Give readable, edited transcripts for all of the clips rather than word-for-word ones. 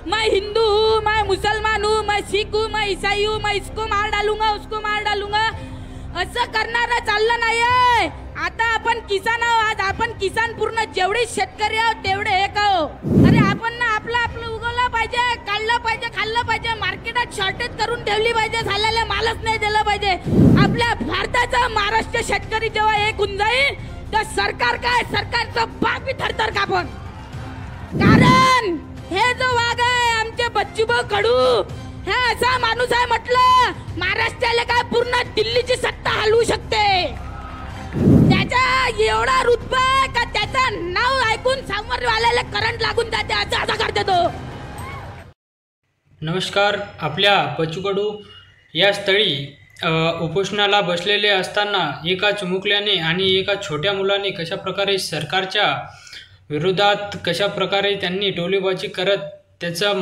मैं हिंदू हूँ, मैं मुसलमान हूँ, मैं सिख हूँ, मैं ईसाई हूँ, मैं इसको मार डालूंगा, उसको मार डालूंगा, असं करणारं चाललं नाहीये। आता आपण किसान आहोत, आज आपण किसान पूर्ण जेवढे शेतकरी आहोत तेवढे एक आहोत। अरे आपण ना आपलं उगवलं पाहिजे, काढलं पाहिजे, खाल्लं पाहिजे, मार्केटात शॉर्टेज करून ठेवली पाहिजे, झालेले मालच नाही दिलं पाहिजे। आपल्या भारताचा महाराष्ट्र शेतकरी जेव्हा एक होऊन जाईल तर सरकार काय, सरकारचं बापी थरथर कापण। कारण हे जो वाघ आहे आमचे बच्चूभाऊ कडू, हे असा माणूस आहे म्हटलं महाराष्ट्राला काय पूर्ण दिल्लीची सत्ता हलवू शकते। त्याचा एवढा रुतबा का त्याचं नाव ऐकून समोरवाल्याला करंट लागून जाते, असं करते तो। नमस्कार। आपल्या बच्चू कडू या स्थळी उपोषणाला बसलेले असताना एका चिमुकल्याने आणि एका छोट्या मुलाने कशा प्रकारे सरकारच्या विरोधात कशा प्रकारे त्यांनी टोलेबाजी करत त्याचं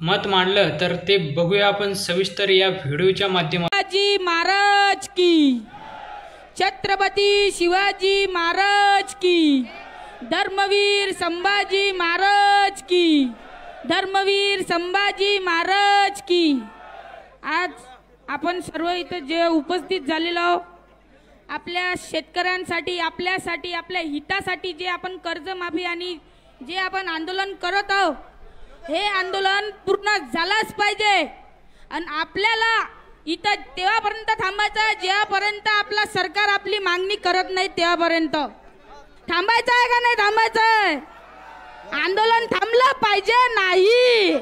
मत मांडलं तर ते बघूया आपण सविस्तर या व्हिडिओच्या माध्यमातून। शिवाजी महाराज की, छत्रपती शिवाजी महाराज की, धर्मवीर संभाजी महाराज की, धर्मवीर संभाजी महाराज की। आज आपण सर्व इथं जे उपस्थित झालेलो आहोत आपल्या शेतकऱ्यांसाठी, आपल्यासाठी, आपल्या हितासाठी जे आपण कर्जमाफी आणि जे आपण आंदोलन करत आहोत हे आंदोलन पूर्ण झालाच पाहिजे। आणि आपल्याला इथं तेव्हापर्यंत थांबायचं जेव्हापर्यंत आपला सरकार आपली मागणी करत नाही, तेव्हापर्यंत थांबायचं आहे का नाही थांबायचं? आंदोलन थांबलं पाहिजे, नाही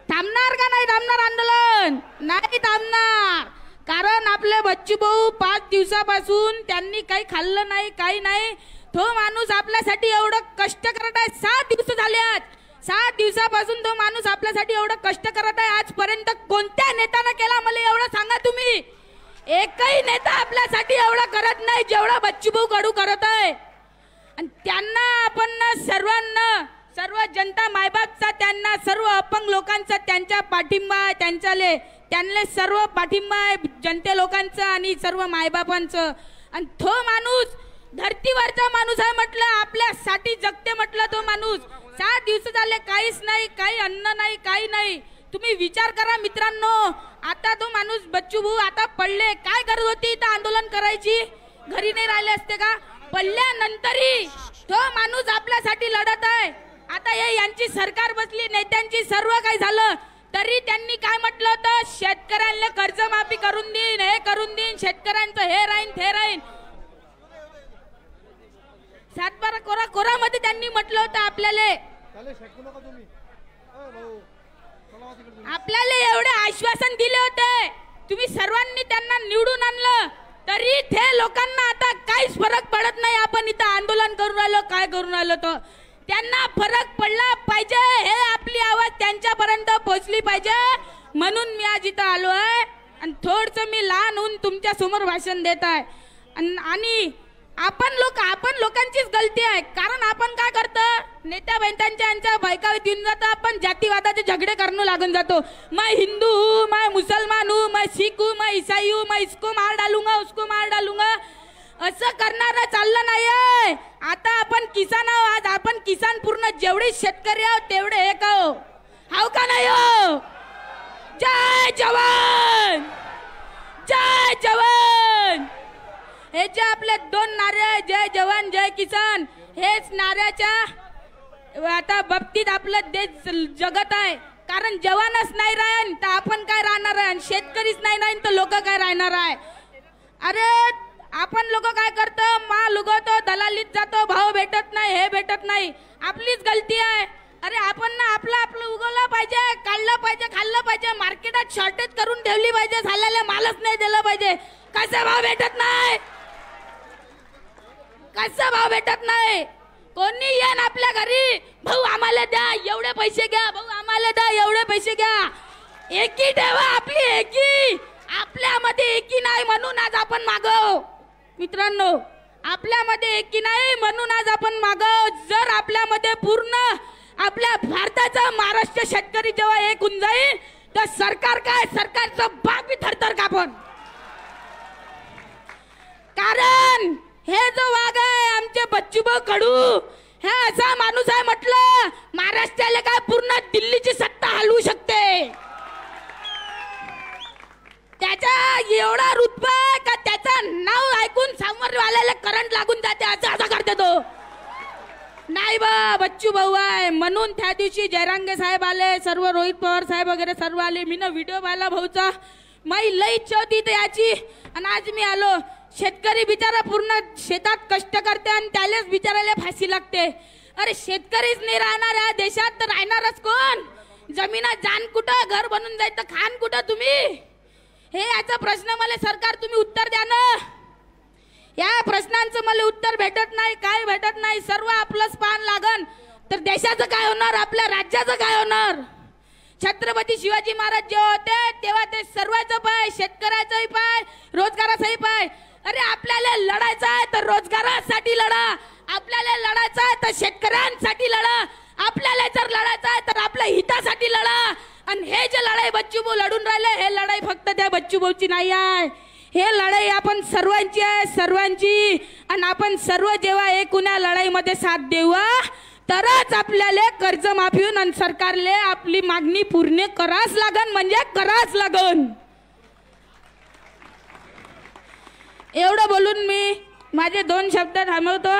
थांबणार का नाही थांबणार आंदोलन? नाही थांबणार। कारण आपले बच्चूभाऊ 5 दिवसापासून त्यांनी काही खाल्लं नाही, काही नाही। तो माणूस आपल्यासाठी एवढं कष्ट करत आहे, 7 दिवस झाले आज, 7 दिवसापासून तो माणूस आपल्यासाठी एवढं कष्ट करत आहे। आजपर्यंत कोणत्या नेत्यानं केला मला एवढं सांगा तुम्ही? एकही नेता आपल्यासाठी एवढं करत नाही जेवढा बच्चूभाऊ कडू करत आहे। आणि त्यांना आपण सर्वांना, सर्व जनता मायबापचा, त्यांना सर्व अपंग लोकांचा त्यांच्या पाठिंबा आहे, त्यांना सर्व पाठिंबा आहे जनते लोकांचा आणि सर्व मायबापांचं। आणि तो माणूस धरतीवरचा माणूस आहे म्हटलं, आपल्यासाठी जगते म्हटलं तो माणूस। 7 दिवस झाले काहीच नाही, काही अन्न नाही, काही नाही। तुम्ही विचार करा मित्रांनो, आता तो माणूस बच्चूभाऊ आता पडले, काय गरज होती इथं आंदोलन करायची? घरी नाही राहिले असते का? पडल्यानंतरही तो माणूस आपल्यासाठी लढत आहे। आता हे यांची सरकार बसली, नेत्यांची सर्व काही झालं तरी त्यांनी काय म्हटलं होतं? शेतकऱ्यांना कर्जमाफी करून देईन, हे करून देईन, शेतकऱ्यांचं हे राहीन ते राहीन। 7/12 कोरामध्ये त्यांनी म्हटलं होतं आपल्याला एवढे आश्वासन दिले होते, तुम्ही सर्वांनी त्यांना निवडून आणलं तरी ते लोकांना आता काहीच फरक पडत नाही। आपण इथं आंदोलन करून राहिलो, काय करून राहिलो, तो त्यांना फरक पडला पाहिजे, हे आपली आवाज त्यांच्यापर्यंत पोहोचली पाहिजे। म्हणून मी आज इथं आलो आहे आणि थोडंसं मी लहान होऊन तुमच्या समोर भाषण देत आहे। आणि आपण लोकांचीच गलती आहे। कारण आपण काय करतो, नेत्या बहिणांच्या बायका देऊन जातो, आपण जातीवादाचे झगडे करणं लागून जातो। मैं हिंदू हूँ, मैं मुसलमान हूँ, मैं सिख हूँ, मैं ईसाई हूँ, मैं इसको मार डालूंगा, उसको मार डालूंगा, असं करणारं चाललं नाहीये। आता आपण किसान आहोत, आज आपण किसान पूर्ण जेवढे शेतकरी आहोत तेवढे एक आहोत, हाव का नाही हो? जय जवान, जय जवान। हे जे आपले 2 नारे, जय जवान जय किसान, हेच नाऱ्याच्या आता बाबतीत आपलं देश जगत आहे। कारण जवानच नाही राहीन तर आपण काय राहणार आहे, आणि शेतकरीच नाही राहीन तर लोक काय राहणार आहे? अरे आपण लोक काय करतो, माल उगवतो, दलालीत जातो, भाव भेटत नाही, हे भेटत नाही, आपलीच गलती आहे। अरे आपण ना आपलं उगवलं पाहिजे, काढलं पाहिजे, खाल्लं पाहिजे, मार्केटात शॉर्टेज करून ठेवली पाहिजे, झालेले मालच नाही दिलं पाहिजे। कसा भाव भेटत नाही, कसा भाव भेटत नाही? कोणी येईन आपल्या घरी, भाऊ आम्हाला द्या एवढे पैसे घ्या, भाऊ आम्हाला द्या एवढे पैसे घ्या। एकी ठेवा, आपली एकी, आपल्यामध्ये एकी नाही म्हणून आज आपण मागव। मित्रांनो, आपल्यामध्ये एकी नाही म्हणून आज आपण मागव। जर आपल्यामध्ये पूर्ण आपल्या भारताचा महाराष्ट्र शेतकरी जेव्हा एक होऊन जाईल तर सरकार काय, सरकारचं बापी थरथर कापण। कारण हे जो वाघ आहे आमचे बच्चूभाऊ कडू, हे असा माणूस आहे म्हटलं महाराष्ट्राला काय पूर्ण दिल्लीची सत्ता हलवू वाल्याला करंट लागून जाते असं असं करते तो. नाही बा, बच्चू भाऊ आहे म्हणून त्या दिवशी जयरांगे साहेब आले, सर्व रोहित पवार साहेब वगैरे सर्व आले. मी ना व्हिडिओ पाहिला भाऊचा, माई लई इच्छा होती याची. आणि आज मी आलो. शेतकरी बिचारा पूर्ण शेतात कष्ट करते आणि त्यालाच बिचारायला फाशी लागते. अरे शेतकरीच नाही राहणार या देशात तर राहणारच कोण? जमिना जाण कुठं, घर बनून जाईल तर खान कुठं तुम्ही? हे याचा प्रश्न मला सरकार तुम्ही उत्तर द्या ना. या प्रश्नांचं मला उत्तर भेटत नाही, काय भेटत नाही. सर्व आपलंच पान लागन तर देशाचं काय होणार, आपल्या राज्याचं काय होणार? छत्रपती शिवाजी महाराज जेव्हा होते तेव्हा ते सर्वांचं पाय, शेतकऱ्याचाही पाय, रोजगाराचाही पाय. अरे आपल्याला लढायचं आहे तर रोजगारासाठी लढा, आपल्याला लढायचं आहे तर शेतकऱ्यांसाठी लढा, आपल्याला जर लढायचं आहे तर आपल्या हितासाठी लढा. आणि हे जे लढाई बच्चू भाऊ लढून राहिले, हे लढाई फक्त त्या बच्चू भाऊची नाही आहे, हे लढाई आपण सर्वांची आहे, सर्वांची. आणि आपण सर्व जेव्हा एकूण लढाईमध्ये साथ देऊ तरच आपल्याला कर्जमाफी होऊन आणि सरकारले आपली मागणी पूर्ण कराच लागन, म्हणजे कराच लागन. एवढं बोलून मी माझे 2 शब्द थांबवतो.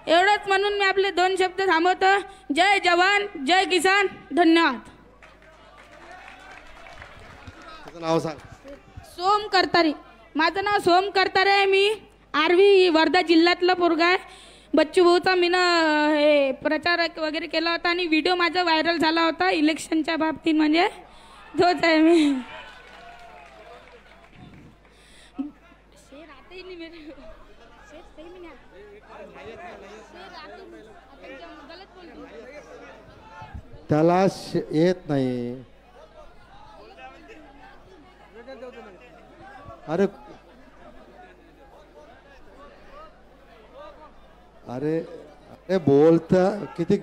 एवढंच म्हणून मी आपले 2 शब्द थांबवतो. जय जवान, जय किसान, धन्यवाद. नाव सांग. सोम करतारे. माझं नाव सोम करतारे आहे. मी आर्वी वर्धा जिल्ह्यातला पोरगा आहे. बच्चू भाऊचा मी हे प्रचार वगैरे केला होता आणि व्हिडिओ माझा व्हायरल झाला होता इलेक्शनच्या बाबतीत, म्हणजे तोच आहे मी. त्याला येत नाही. अरे अरे अरे बोलता किती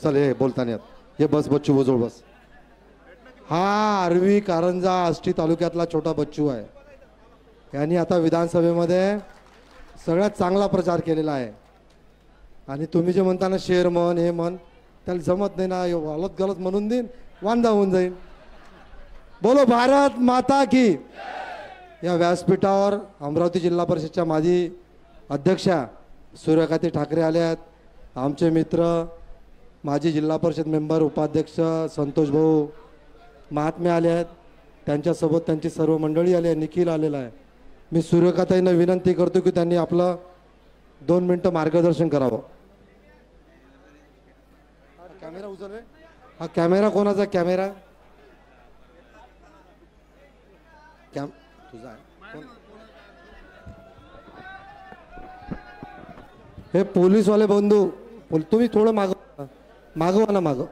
चल, हे बोलता नाही हे बस. बच्चू बोजोळ बस. हा आर्वी कारंजा आष्टी तालुक्यातला छोटा बच्चू आहे. यांनी आता विधानसभेमध्ये सगळ्यात चांगला प्रचार केलेला आहे. आणि तुम्ही जे म्हणता ना शेर म्हण, हे म्हण, त्याला जमत नाही ना. हलत गलत म्हणून देईन, वांदा होऊन जाईल. बोलो भारत माता की. या व्यासपीठावर अमरावती जिल्हा परिषदच्या माजी अध्यक्षा सूर्यकांती ठाकरे आले आहेत. आमचे मित्र माजी जिल्हा परिषद मेंबर उपाध्यक्ष संतोष भाऊ महात्मे आले आहेत. त्यांच्यासोबत त्यांची सर्व मंडळी आली आहे. निखिल आलेला आहे. मी सूर्यकांताईंना विनंती करतो की त्यांनी आपलं 2 मिनिटं मार्गदर्शन करावं. कॅमेरा उचल रे. हा कॅमेरा कोणाचा? कॅमेरा तुझा आहे. हे पोलीसवाले बंधू, तुम्ही थोडं मागवा ना, मागवा.